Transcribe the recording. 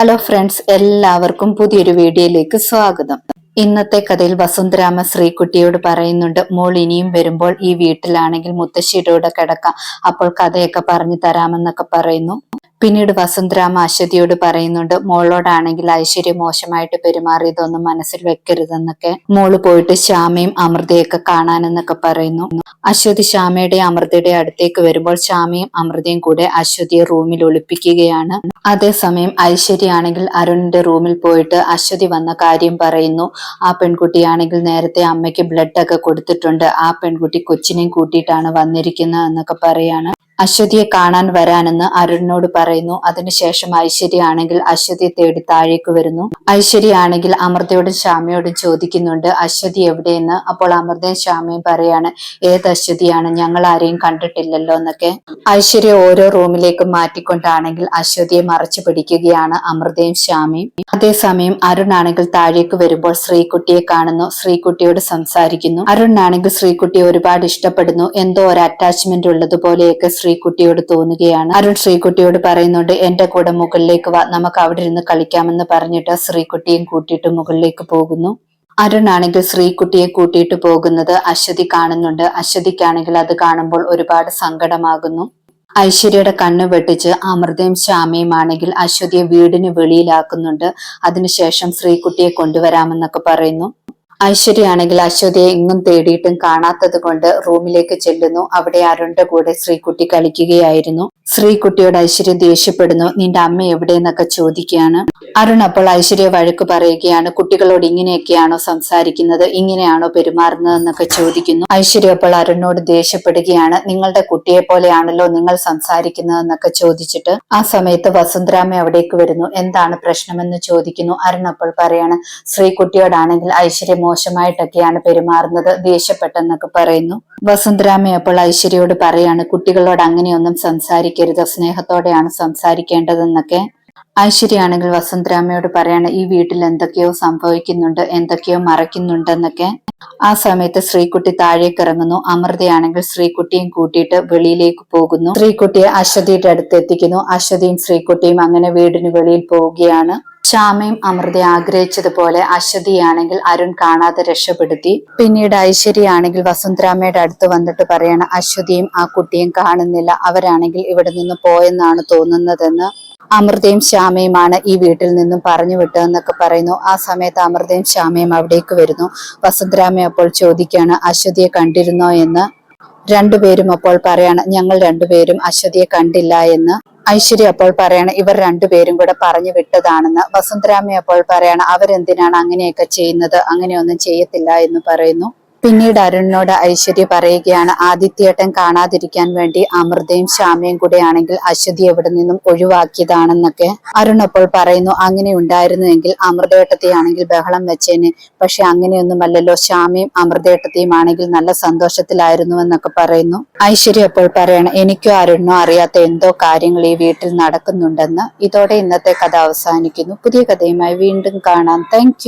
Hello friends, എല്ലാവർക്കും പുതിയൊരു വീഡിയോയിലേക്ക് സ്വാഗതം. ഇന്നത്തെ കഥയിൽ വസുന്ധരാമ ശ്രീകുട്ടിയോട് പറയുന്നുണ്ട്, മോൾ ഇനിയും വരുമ്പോൾ ഈ വീട്ടിലാണെങ്കിൽ മുത്തശ്ശിയുടെ കൂടെ കിടക്കാം, അപ്പോൾ കഥയൊക്കെ പറഞ്ഞു തരാമെന്നൊക്കെ പറയുന്നു. പിന്നീട് വസുന്ധരാമ അശ്വതിയോട് പറയുന്നുണ്ട്, മോളോടാണെങ്കിൽ ഐശ്വര്യ മോശമായിട്ട് പെരുമാറിയതൊന്നും മനസ്സിൽ വെക്കരുതെന്നൊക്കെ, മോള് പോയിട്ട് ശ്യാമയും അമൃതയൊക്കെ കാണാനെന്നൊക്കെ പറയുന്നു. അശ്വതി ശ്യാമയുടെ അമൃതയുടെ അടുത്തേക്ക് വരുമ്പോൾ ശ്യാമയും അമൃതയും കൂടെ അശ്വതിയെ റൂമിൽ ഒളിപ്പിക്കുകയാണ്. അതേസമയം ഐശ്വര്യ ആണെങ്കിൽ അരുണിന്റെ റൂമിൽ പോയിട്ട് അശ്വതി വന്ന കാര്യം പറയുന്നു. ആ പെൺകുട്ടിയാണെങ്കിൽ നേരത്തെ അമ്മയ്ക്ക് ബ്ലഡ് ഒക്കെ കൊടുത്തിട്ടുണ്ട്, ആ പെൺകുട്ടി കൊച്ചിനെയും കൂട്ടിയിട്ടാണ് വന്നിരിക്കുന്നത് എന്നൊക്കെ പറയാണ്. അശ്വതിയെ കാണാൻ വരാനെന്ന് അരുണിനോട് പറയുന്നു. അതിനുശേഷം ഐശ്വര്യ ആണെങ്കിൽ അശ്വതിയെ തേടി താഴേക്ക് വരുന്നു. ഐശ്വര്യ ആണെങ്കിൽ അമൃതയോടും ശ്യാമയോടും ചോദിക്കുന്നുണ്ട്, അശ്വതി എവിടെയെന്ന്. അപ്പോൾ അമൃതയും ശ്യാമയും പറയാണ്, ഏത് അശ്വതിയാണ്, ഞങ്ങൾ ആരെയും കണ്ടിട്ടില്ലല്ലോ എന്നൊക്കെ. ഐശ്വര്യ ഓരോ റൂമിലേക്ക് മാറ്റിക്കൊണ്ടാണെങ്കിൽ അശ്വതിയെ മറച്ചു പിടിക്കുകയാണ് അമൃതയും ശ്യാമയും. അതേസമയം അരുൺ ആണെങ്കിൽ താഴേക്ക് വരുമ്പോൾ ശ്രീകുട്ടിയെ കാണുന്നു. ശ്രീകുട്ടിയോട് സംസാരിക്കുന്നു. അരുണിനാണെങ്കിൽ ശ്രീകുട്ടിയെ ഒരുപാട് ഇഷ്ടപ്പെടുന്നു, എന്തോ ഒരു അറ്റാച്ച്മെന്റ് ഉള്ളതുപോലെയൊക്കെ ശ്രീകുട്ടിയോട് തോന്നുകയാണ്. അരുൺ ശ്രീകുട്ടിയോട് പറയുന്നുണ്ട്, എന്റെ കൂടെ മുകളിലേക്ക് വാ, നമുക്ക് അവിടെ ഇരുന്ന് കളിക്കാമെന്ന് പറഞ്ഞിട്ട് ശ്രീകുട്ടിയും കൂട്ടിയിട്ട് മുകളിലേക്ക് പോകുന്നു. അരുൺ ആണെങ്കിൽ ശ്രീകുട്ടിയെ കൂട്ടിയിട്ട് പോകുന്നത് അശ്വതി കാണുന്നുണ്ട്. അശ്വതിക്കാണെങ്കിൽ അത് കാണുമ്പോൾ ഒരുപാട് സങ്കടമാകുന്നു. ഐശ്വര്യയുടെ കണ്ണ് വെട്ടിച്ച് അമൃതയും ശ്യാമയും ആണെങ്കിൽ അശ്വതിയെ വീടിന് വെളിയിലാക്കുന്നുണ്ട്. അതിനുശേഷം ശ്രീകുട്ടിയെ കൊണ്ടുവരാമെന്നൊക്കെ പറയുന്നു. ഐശ്വര്യാണെങ്കിൽ അശ്വതിയെ എങ്ങും തേടിയിട്ടും കാണാത്തത് കൊണ്ട് റൂമിലേക്ക് ചെല്ലുന്നു. അവിടെ അരുണിന്റെ കൂടെ ശ്രീകുട്ടി കളിക്കുകയായിരുന്നു. ശ്രീകുട്ടിയോട് ഐശ്വര്യ ദേഷ്യപ്പെടുന്നു, നിന്റെ അമ്മ എവിടെയെന്നൊക്കെ ചോദിക്കുകയാണ്. അരുൺ അപ്പോൾ ഐശ്വര്യ വഴക്ക് പറയുകയാണ്, കുട്ടികളോട് ഇങ്ങനെയൊക്കെയാണോ സംസാരിക്കുന്നത്, ഇങ്ങനെയാണോ പെരുമാറുന്നത് എന്നൊക്കെ ചോദിക്കുന്നു. ഐശ്വര്യ അപ്പോൾ അരുണിനോട് ദേഷ്യപ്പെടുകയാണ്, നിങ്ങളുടെ കുട്ടിയെ പോലെയാണല്ലോ നിങ്ങൾ സംസാരിക്കുന്നത് എന്നൊക്കെ ചോദിച്ചിട്ട്. ആ സമയത്ത് വസുന്ധരാമ അവിടേക്ക് വരുന്നു. എന്താണ് പ്രശ്നമെന്ന് ചോദിക്കുന്നു. അരുൺ അപ്പോൾ പറയാണ്, ശ്രീകുട്ടിയോടാണെങ്കിൽ ഐശ്വര്യ മോശമായിട്ടൊക്കെയാണ് പെരുമാറുന്നത്, ദേഷ്യപ്പെട്ടെന്നൊക്കെ പറയുന്നു. വസുന്ധരാമ അപ്പോൾ ഐശ്വര്യയോട് പറയാണ്, കുട്ടികളോട് അങ്ങനെയൊന്നും സംസാരിക്കരുത്, സ്നേഹത്തോടെയാണ് സംസാരിക്കേണ്ടതെന്നൊക്കെ. ഐശ്വര്യ ആണെങ്കിൽ വസുന്ധരാമയോട് പറയാണ്, ഈ വീട്ടിൽ എന്തൊക്കെയോ സംഭവിക്കുന്നുണ്ട്, എന്തൊക്കെയോ മറയ്ക്കുന്നുണ്ടെന്നൊക്കെ. ആ സമയത്ത് ശ്രീകുട്ടി താഴേക്ക് ഇറങ്ങുന്നു. അമൃതയാണെങ്കിൽ ശ്രീകുട്ടിയും കൂട്ടിയിട്ട് വെളിയിലേക്ക് പോകുന്നു. ശ്രീകുട്ടിയെ അശ്വതിയുടെ അടുത്ത് എത്തിക്കുന്നു. അശ്വതിയും ശ്രീകുട്ടിയും അങ്ങനെ വീടിന് വെളിയിൽ പോവുകയാണ്. ശ്യാമയും അമൃത ആഗ്രഹിച്ചതുപോലെ അശ്വതിയാണെങ്കിൽ അരുൺ കാണാതെ രക്ഷപ്പെടുത്തി. പിന്നീട് ഐശ്വര്യ ആണെങ്കിൽ വസുന്ധരാമയുടെ അടുത്ത് വന്നിട്ട് പറയാണ്, അശ്വതിയും ആ കുട്ടിയും കാണുന്നില്ല, അവരാണെങ്കിൽ ഇവിടെ നിന്ന് പോയെന്നാണ് തോന്നുന്നതെന്ന്. അമൃതയും ശ്യാമയുമാണ് ഈ വീട്ടിൽ നിന്നും പറഞ്ഞു വിട്ടതെന്നൊക്കെ പറയുന്നു. ആ സമയത്ത് അമൃതയും ശ്യാമയും അവിടേക്ക് വരുന്നു. വസുന്ധരാമ അപ്പോൾ ചോദിക്കുകയാണ്, അശ്വതിയെ കണ്ടിരുന്നോ എന്ന്. രണ്ടുപേരും അപ്പോൾ പറയാണ്, ഞങ്ങൾ രണ്ടുപേരും അശ്വതിയെ കണ്ടില്ല എന്ന്. ഐശ്വര്യ അപ്പോൾ പറയാണ്, ഇവർ രണ്ടുപേരും കൂടെ പറഞ്ഞു വിട്ടതാണെന്ന്. വസുന്ധരാമ അപ്പോൾ പറയാണ്, അവരെന്തിനാണ് അങ്ങനെയൊക്കെ ചെയ്യുന്നത്, അങ്ങനെയൊന്നും ചെയ്യത്തില്ല എന്ന് പറയുന്നു. പിന്നീട് അരുണിനോട് ഐശ്വര്യ പറയുകയാണ്, ആദിത്യേട്ടൻ കാണാതിരിക്കാൻ വേണ്ടി അമൃതയും ശ്യാമയും കൂടെ ആണെങ്കിൽ അശ്വതി എവിടെ നിന്നും ഒഴിവാക്കിയതാണെന്നൊക്കെ. അരുൺ അപ്പോൾ പറയുന്നു, അങ്ങനെ ഉണ്ടായിരുന്നുവെങ്കിൽ അമൃതേട്ടത്തെ ആണെങ്കിൽ ബഹളം വെച്ചേനെ, പക്ഷെ അങ്ങനെയൊന്നുമല്ലല്ലോ, ശ്യാമയും അമൃതേട്ടത്തെയും ആണെങ്കിൽ നല്ല സന്തോഷത്തിലായിരുന്നു എന്നൊക്കെ പറയുന്നു. ഐശ്വര്യ അപ്പോൾ പറയാണ്, എനിക്കോ അരുണിനോ അറിയാത്ത എന്തോ കാര്യങ്ങൾ ഈ വീട്ടിൽ നടക്കുന്നുണ്ടെന്ന്. ഇതോടെ ഇന്നത്തെ കഥ അവസാനിക്കുന്നു. പുതിയ കഥയുമായി വീണ്ടും കാണാം. താങ്ക്